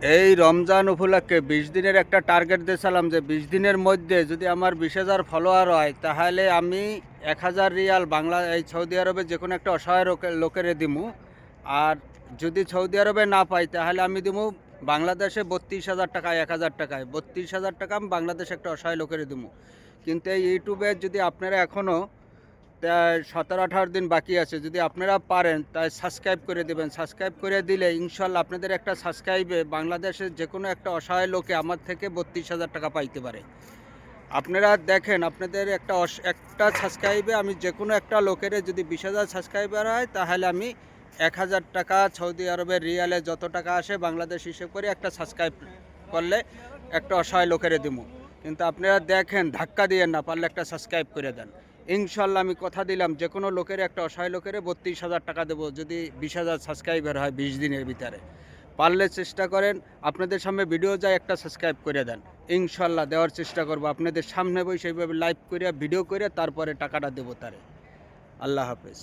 এই রমজান উপলক্ষে ২০ দিনের একটা টার্গেট দিয়েছিলাম যে ২০ দিনের মধ্যে যদি আমার ২০,০০০ ফলোয়ার হয় তাহলে আমি ১,০০০ রিয়াল বাংলা এই সৌদি আরবে যে কোনো একটা অসহায় লোকেরে দিমু। আর যদি সৌদি আরবে না পাই তাহলে আমি দিমু বাংলাদেশে ৩২,০০০ টাকায়, ১,০০০ টাকায় ৩২,০০০ টাকা আমি বাংলাদেশে একটা অসহায় লোকেরে দিমু। কিন্তু এই ইউটিউবে যদি আপনারা এখনও ১৭-১৮ দিন বাকি আছে, যদি আপনারা পারেন তাই সাবস্ক্রাইব করে দেবেন। সাবস্ক্রাইব করে দিলে ইনশাল্লাহ আপনাদের একটা সাবস্ক্রাইবে বাংলাদেশের যে কোনো একটা অসহায় লোকে আমার থেকে ৩২,০০০ টাকা পাইতে পারে। আপনারা দেখেন, আপনাদের একটা সাবস্ক্রাইবে আমি যে কোনো একটা লোকের যদি ২০,০০০ সাবস্ক্রাইবার হয় তাহলে আমি ১,০০০ টাকা সৌদি আরবের রিয়ালে যত টাকা আসে বাংলাদেশ হিসেব করে একটা সাবস্ক্রাইব করলে একটা অসহায় লোকেরে দেবো। কিন্তু আপনারা দেখেন, ধাক্কা দিয়ে না, পারলে একটা সাবস্ক্রাইব করে দেন। ইনশাল্লাহ আমি কথা দিলাম যে কোনো লোকের একটা অসহায় লোকের ৩২,০০০ টাকা দেবো যদি ২০,০০০ সাবস্ক্রাইবার হয় ২০ দিনের ভিতরে। পারলে চেষ্টা করেন, আপনাদের সামনে ভিডিও যায় একটা সাবস্ক্রাইব করে দেন। ইনশাল্লাহ দেওয়ার চেষ্টা করবো, আপনাদের সামনে বসে সেইভাবে লাইভ করে ভিডিও করে তারপরে টাকাটা দেবো তারে। আল্লাহ হাফেজ।